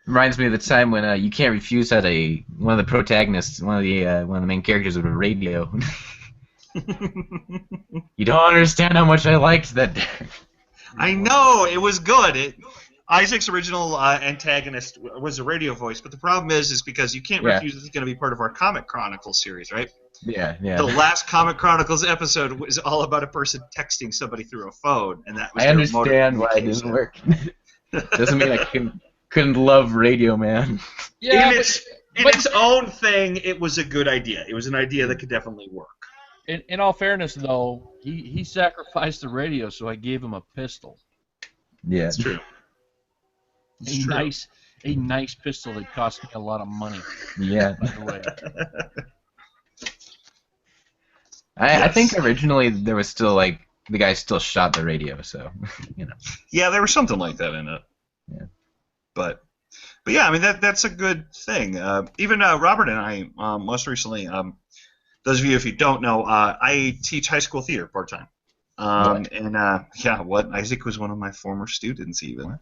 Reminds me of the time when You Can't Refuse had one of the protagonists, one of the main characters of a radio. You don't understand how much I liked that. I know, it was good. Isaac's original antagonist was a radio voice, but the problem is because You Can't Refuse is going to be part of our Comic Chronicles series, right? Yeah, yeah. The last Comic Chronicles episode was all about a person texting somebody through a phone, and that was I their mode of understand why it didn't work. Doesn't mean I couldn't love Radio Man. Yeah, in its own thing, it was a good idea. It was an idea that could definitely work. In all fairness, though, he sacrificed the radio, so I gave him a pistol. Yeah, That's true. A nice pistol that cost me a lot of money. Yeah. By the way. I think originally there was still the guy still shot the radio, so you know. Yeah, there was something like that in it. Yeah. But yeah, I mean that's a good thing. Even Robert and I most recently, those of you if you don't know, I teach high school theater part time. Isaac was one of my former students even. What?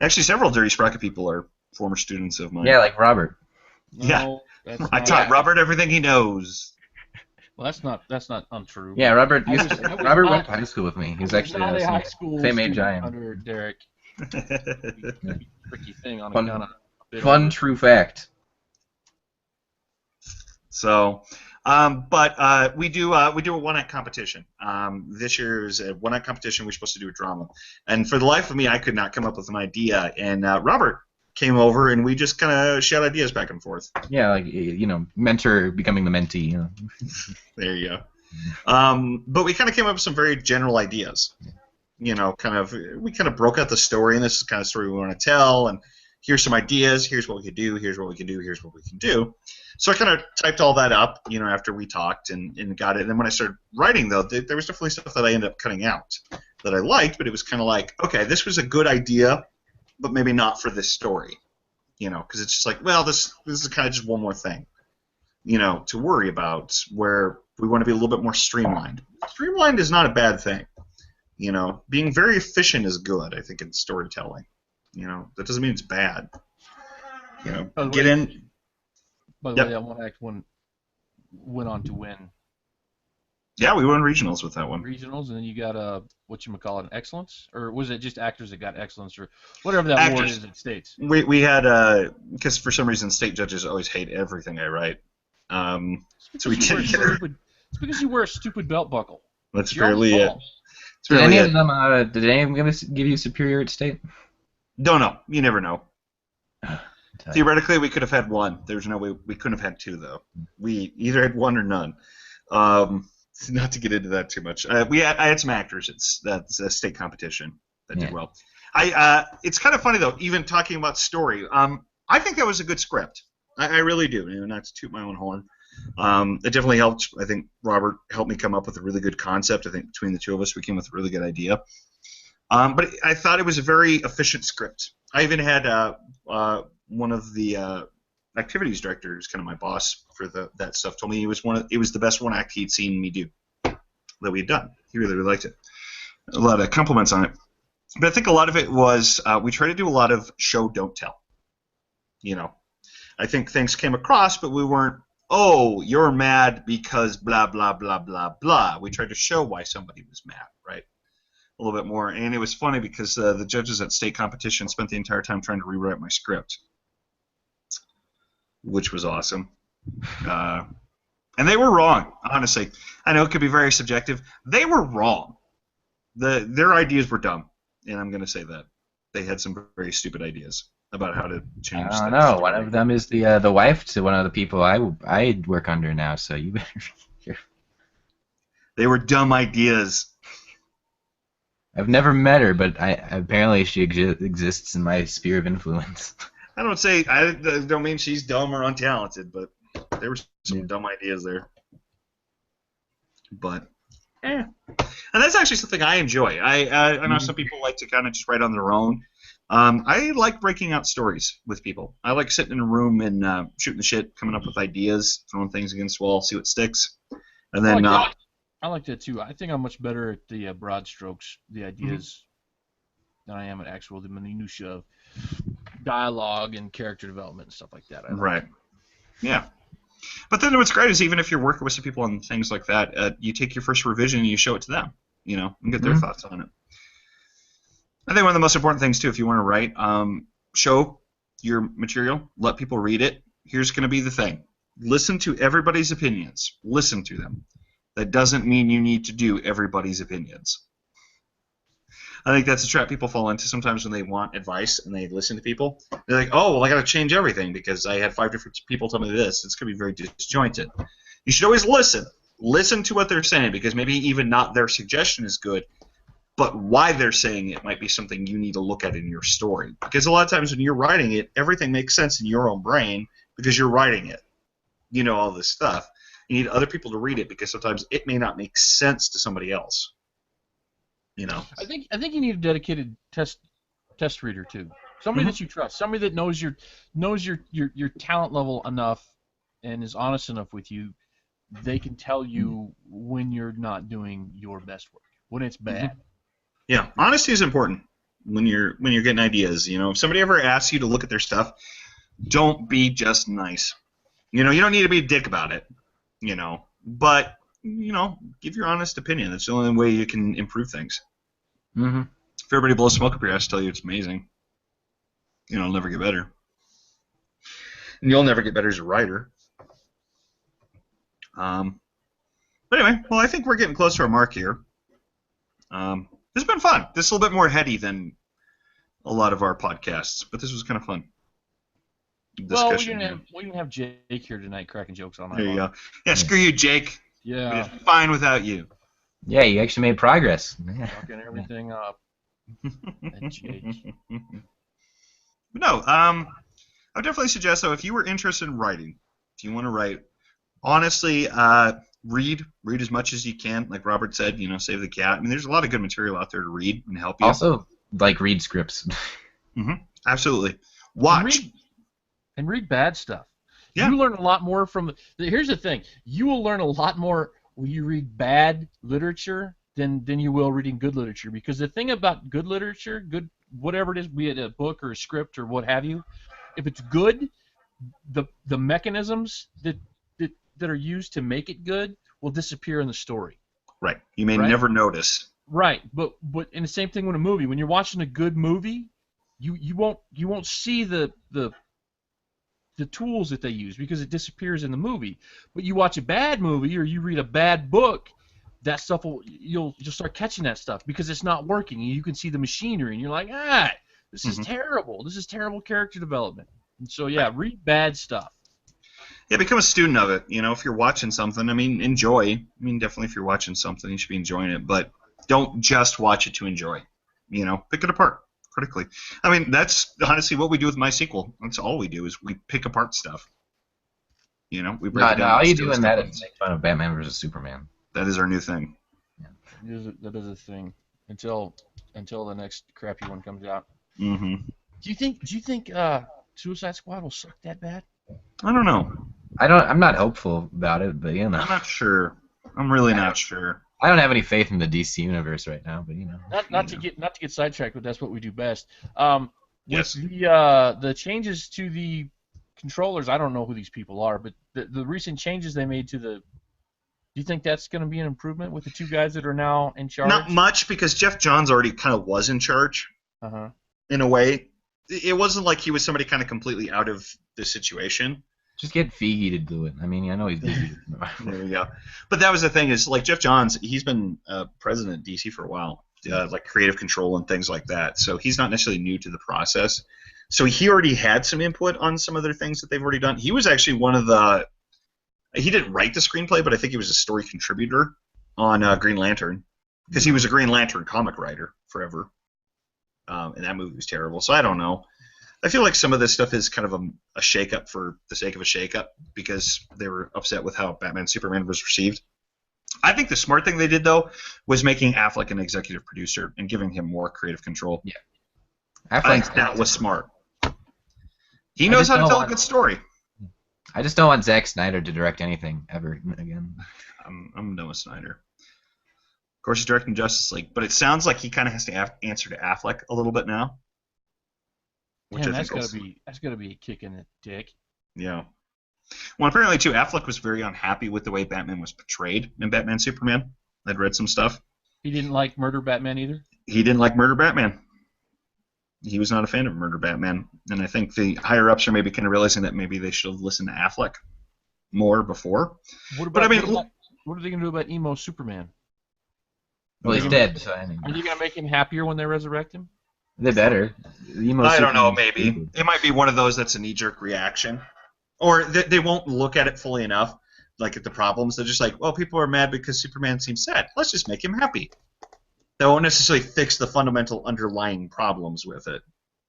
Actually, several Dirty Sprocket people are former students of mine. Yeah, like Robert. No, yeah, I taught Robert everything he knows. Well, that's not untrue. Yeah, Robert went to high school with me. He was actually not a high school same age I am. Under Derek. Tricky thing on fun, account of fun true fact. So, but we do a one-act competition. This year's a one-act competition. We're supposed to do a drama, and for the life of me, I could not come up with an idea. And Robert came over, and we just kind of shared ideas back and forth. Yeah, mentor becoming the mentee. There you go. But we kind of came up with some very general ideas. We kind of broke out the story, and this is the kind of story we want to tell, and here's some ideas, here's what we could do, here's what we can do, here's what we can do. So I kind of typed all that up, after we talked and got it. And then when I started writing, though, there was definitely stuff that I ended up cutting out that I liked, but it was kind of like, okay, this was a good idea, but maybe not for this story, because it's just like, well, this is kind of just one more thing, to worry about, where we want to be a little bit more streamlined. Streamlined is not a bad thing. Being very efficient is good, I think, in storytelling. That doesn't mean it's bad. Get in. By the way, that one act went on to win. Yeah, we won regionals with that one. Regionals, and then you got an excellence, or was it just actors that got excellence, or whatever that award is in states? We had because for some reason state judges always hate everything I write. So we did get it. It's because you wear a stupid belt buckle. That's fairly it. Did any of them give you superior at state? Don't know. You never know. Theoretically, we could have had one. There's no way we couldn't have had two, though. We either had one or none. Not to get into that too much. I had some actors. That's a state competition that did well. It's kind of funny though. Even talking about story, I think that was a good script. I really do. Not to toot my own horn. It definitely helped. I think Robert helped me come up with a really good concept. I think between the two of us, we came with a really good idea. But I thought it was a very efficient script. I even had one of the activities directors, kind of my boss for that stuff, told me it was the best one act he'd seen me do that we had done. He really liked it. A lot of compliments on it. But I think a lot of it was we try to do a lot of show don't tell. I think things came across, but we weren't, oh, you're mad because blah blah blah blah blah. We tried to show why somebody was mad, right? A little bit more, and it was funny because the judges at state competition spent the entire time trying to rewrite my script, which was awesome. And they were wrong, honestly. I know it could be very subjective. They were wrong. Their ideas were dumb, and I'm going to say that. They had some very stupid ideas about how to change things. I don't know. One of them is the wife to one of the people I work under now, so you better be careful. They were dumb ideas. I've never met her, but apparently she exists in my sphere of influence. I don't mean she's dumb or untalented, but there were some dumb ideas there. But And that's actually something I enjoy. I know some people like to kind of just write on their own. I like breaking out stories with people. I like sitting in a room and shooting the shit, coming up with ideas, throwing things against the wall, see what sticks, and then. I like that too. I think I'm much better at the broad strokes, the ideas, than I am at the minutia of dialogue and character development and stuff like that. Right. Yeah. But then what's great is even if you're working with some people on things like that, you take your first revision and you show it to them, and get their thoughts on it. I think one of the most important things, too, if you want to write, show your material, let people read it. Here's going to be the thing. Listen to everybody's opinions. Listen to them. That doesn't mean you need to do everybody's opinions. I think that's a trap people fall into sometimes when they want advice and they listen to people. They're like, oh, well, I got to change everything because I had 5 different people tell me this. It's going to be very disjointed. You should always listen. Listen to what they're saying because maybe even not their suggestion is good, but why they're saying it might be something you need to look at in your story. Because a lot of times when you're writing it, everything makes sense in your own brain because you're writing it. You know all this stuff. You need other people to read it because sometimes it may not make sense to somebody else. I think you need a dedicated test reader too. Somebody that you trust. Somebody that knows your talent level enough and is honest enough with you. They can tell you when you're not doing your best work, when it's bad. Yeah, honesty is important when you're getting ideas. If somebody ever asks you to look at their stuff, don't be just nice. You don't need to be a dick about it. But give your honest opinion. That's the only way you can improve things. Mm-hmm. If everybody blows smoke up your ass to tell you it's amazing, it'll never get better. And you'll never get better as a writer. But anyway, well, I think we're getting close to our mark here. This has been fun. This is a little bit more heady than a lot of our podcasts, but this was kind of fun. Well, we didn't have Jake here tonight cracking jokes all night long. There you go. Yeah, screw you, Jake. Yeah. We're fine without you. Yeah, you actually made progress. Fucking everything up. That Jake. No, I would definitely suggest, though, if you were interested in writing, if you want to write, honestly, read as much as you can. Like Robert said, save the cat. I mean, there's a lot of good material out there to read and help you. Also, read scripts. Absolutely. Watch. And read bad stuff. Yeah. You learn a lot more from. Here's the thing. You will learn a lot more when you read bad literature than you will reading good literature. Because the thing about good literature, good whatever it is, be it a book or a script or what have you, if it's good, the mechanisms that are used to make it good will disappear in the story. Right. You may never notice. Right. But and the same thing with a movie. When you're watching a good movie, you won't see the tools that they use because it disappears in the movie. But you watch a bad movie or you read a bad book, that stuff you'll start catching that stuff because it's not working. And you can see the machinery and you're like, this is terrible. This is terrible character development. And so read bad stuff. Yeah, become a student of it. If you're watching something, enjoy. Definitely if you're watching something, you should be enjoying it. But don't just watch it to enjoy. Pick it apart critically. That's honestly what we do with MySQL. That's all we do is we pick apart stuff. We break it down. All you do in that is make fun of Batman versus Superman. That is our new thing. Yeah. That is a thing until the next crappy one comes out. Mm-hmm. Do you think Suicide Squad will suck that bad? I don't know. I'm not hopeful about it, but I'm not sure. I'm really not sure. I don't have any faith in the DC universe right now, but Not to get sidetracked, but that's what we do best. Yes. With the changes to the controllers, I don't know who these people are, but the recent changes they made to the. Do you think that's going to be an improvement with the two guys that are now in charge? Not much, because Jeff Johns already kind of was in charge. In a way, it wasn't like he was somebody kind of completely out of the situation. Just get Feige to do it. I know he's busy. There we go. But that was the thing is, like, Jeff Johns, he's been president at DC for a while, like creative control and things like that. So he's not necessarily new to the process. So he already had some input on some of their things that they've already done. He was actually one of the – he didn't write the screenplay, but I think he was a story contributor on Green Lantern because he was a Green Lantern comic writer forever. And that movie was terrible. So I don't know. I feel like some of this stuff is kind of a shake-up for the sake of a shake-up because they were upset with how Batman Superman was received. I think the smart thing they did though was making Affleck an executive producer and giving him more creative control. Yeah. I think that was smart. He knows how to tell a good story. I just don't want Zack Snyder to direct anything ever again. I'm done with Snyder. Of course, he's directing Justice League, but it sounds like he kind of has to answer to Affleck a little bit now. Damn, that's gotta be a kick in the dick. Yeah. Well, apparently too, Affleck was very unhappy with the way Batman was portrayed in Batman Superman. I'd read some stuff. He didn't like Murder Batman either? He didn't like Murder Batman. He was not a fan of Murder Batman, and I think the higher ups are maybe kind of realizing that maybe they should have listened to Affleck more before. What are they going to do about emo Superman? Well, he's dead. So are they going to make him happier when they resurrect him? They better. I don't know. Maybe it might be one of those that's a knee-jerk reaction, or they won't look at it fully enough, like at the problems. They're just like, well, people are mad because Superman seems sad. Let's just make him happy. That won't necessarily fix the fundamental underlying problems with it.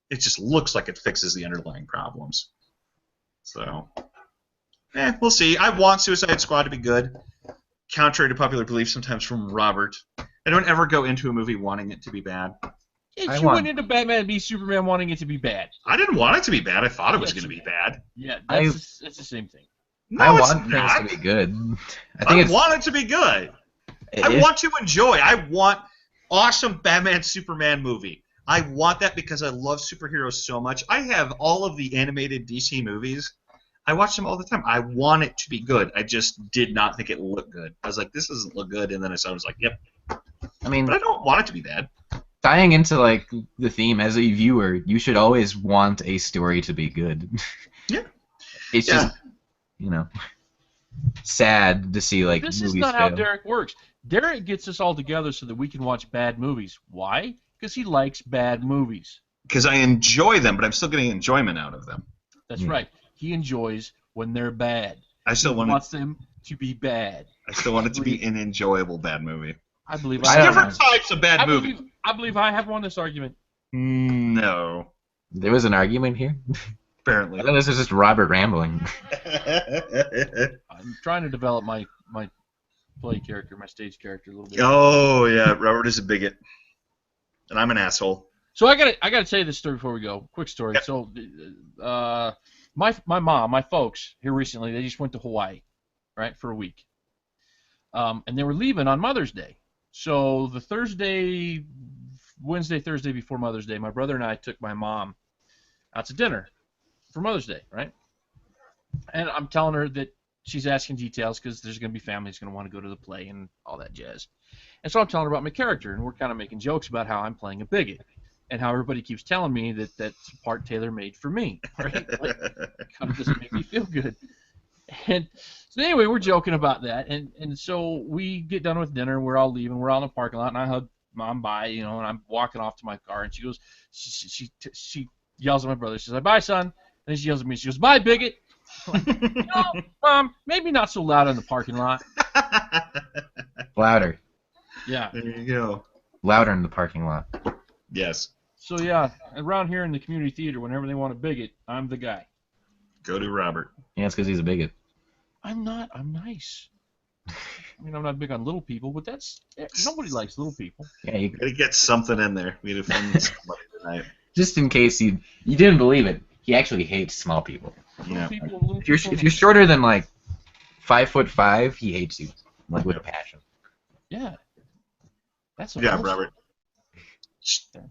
It just looks like it fixes the underlying problems. So, we'll see. I want Suicide Squad to be good. Contrary to popular belief sometimes from Robert, I don't ever go into a movie wanting it to be bad. Yeah, you went into Batman v Superman wanting it to be bad. I didn't want it to be bad. I thought it was going to be bad. Yeah, that's the same thing. No, I want things to be good. I want it to be good. I want to enjoy. I want awesome Batman Superman movie. I want that because I love superheroes so much. I have all of the animated DC movies. I watch them all the time. I want it to be good. I just did not think it looked good. I was like, this doesn't look good, and then I saw it, I was like, yep. I mean, but I don't want it to be bad. Tying into like the theme, as a viewer, you should always want a story to be good. Yeah. It's just, sad to see like this movies is not fail. how Derek works. Derek gets us all together so that we can watch bad movies. Why? Because he likes bad movies. Because I enjoy them, but I'm still getting enjoyment out of them. That's right. He enjoys when they're bad. He wants them to be bad. I still want it to be an enjoyable bad movie. I believe There's different types of bad movies. I believe I have won this argument. No. There was an argument here? Apparently. I thought this was just Robert rambling. I'm trying to develop my play character, my stage character a little bit. Oh, yeah. Robert is a bigot. And I'm an asshole. So I gotta say this story before we go. Quick story. Yep. So, my mom, my folks here recently, they just went to Hawaii, right, for a week. And they were leaving on Mother's Day. So the Wednesday, Thursday before Mother's Day, my brother and I took my mom out to dinner for Mother's Day, right? And I'm telling her that she's asking details because there's going to be family that's going to want to go to the play and all that jazz. And so I'm telling her about my character, and we're kind of making jokes about how I'm playing a bigot and how everybody keeps telling me that that's a part Taylor made for me, right? Like, kind of doesn't make me feel good. And so anyway, we're joking about that, and so we get done with dinner, we're all leaving, we're all in the parking lot, and I hug Mom bye, and I'm walking off to my car, and she goes, she yells at my brother, she says, bye, son, and then she yells at me, she goes, bye, bigot. I'm like, Mom, maybe not so loud in the parking lot. Louder. Yeah. There you go. Louder in the parking lot. Yes. So yeah, around here in the community theater, whenever they want a bigot, I'm the guy. Go to Robert. Yeah, it's because he's a bigot. I'm not. I'm nice. I mean, I'm not big on little people, but nobody likes little people. Yeah, you Gotta get something in there. We gotta find somebody tonight. just in case you didn't believe it, he actually hates small people. Yeah. If you're shorter than like 5'5", he hates you like with a passion. Yeah. That's Yeah, Robert.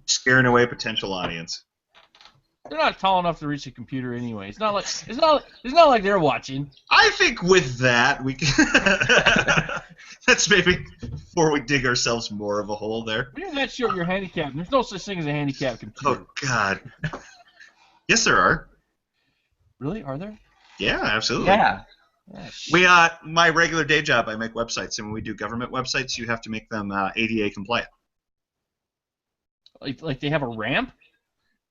Scaring away potential audience. They're not tall enough to reach a computer anyway. It's not like they're watching. I think with that we can. That's maybe before we dig ourselves more of a hole there. When you're that short, you're handicapped. There's no such thing as a handicapped computer. Oh God. Yes, there are. Really? Are there? Yeah, absolutely. Yeah. We my regular day job, I make websites, and when we do government websites, you have to make them ADA compliant. Like they have a ramp?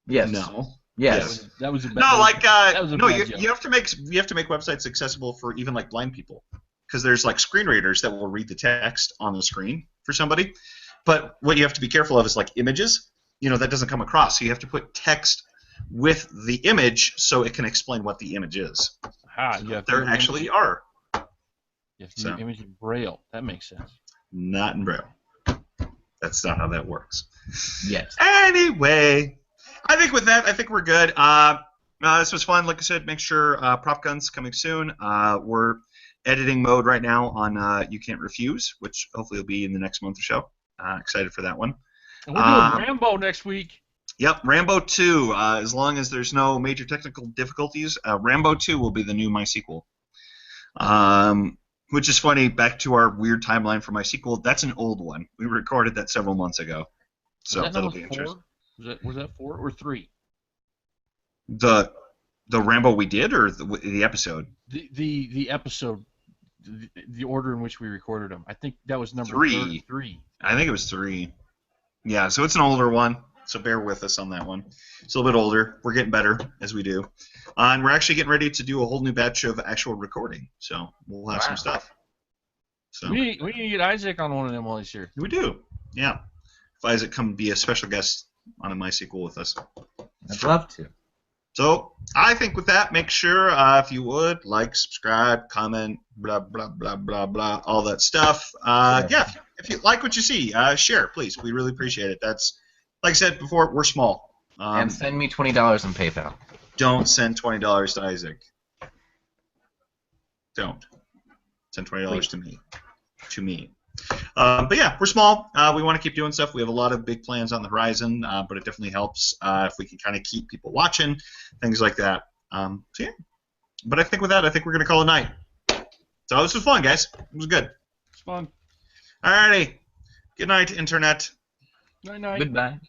Yes. No. Yes. That was a bad, No, like no, joke. you have to make websites accessible for even like blind people, because there's like screen readers that will read the text on the screen for somebody. But what you have to be careful of is like images. That doesn't come across. So you have to put text with the image so it can explain what the image is. Aha, There actually are. You have to So. do image in Braille. That makes sense. Not in Braille. That's not how that works. Yes. Anyway, I think with that, I think we're good. This was fun. Like I said, make sure Prop Gun's coming soon. We're editing mode right now on You Can't Refuse, which hopefully will be in the next month or so. Excited for that one. And we're doing Rambo next week. Yep, Rambo 2. As long as there's no major technical difficulties, Rambo 2 will be the new MySQL. Which is funny, back to our weird timeline for MySQL, that's an old one. We recorded that several months ago. So that'll be interesting. Was that 4 or 3? The Rambo we did, or the episode? The episode, the order in which we recorded them. I think that was number 3. 3. I think it was 3. Yeah, so it's an older one. So bear with us on that one. It's a little bit older. We're getting better as we do. And we're actually getting ready to do a whole new batch of actual recording. So we'll have some stuff. So we need to get Isaac on one of them while he's here. We do. Yeah. If Isaac come be a special guest on a MySQL with us. I'd love to. So I think with that, make sure if you would like, subscribe, comment, blah blah blah blah blah, all that stuff. Yeah, if you like what you see, share, please. We really appreciate it. That's, like I said before, we're small. And send me $20 on PayPal. Don't send $20 to Isaac. Don't send $20 to me. To me. But yeah, we're small. We want to keep doing stuff. We have a lot of big plans on the horizon, but it definitely helps if we can kind of keep people watching, things like that. So yeah. But I think with that, I think we're going to call it a night. So this was fun, guys. It was good. It's fun. Alrighty. Good night, Internet. Night night. Goodbye.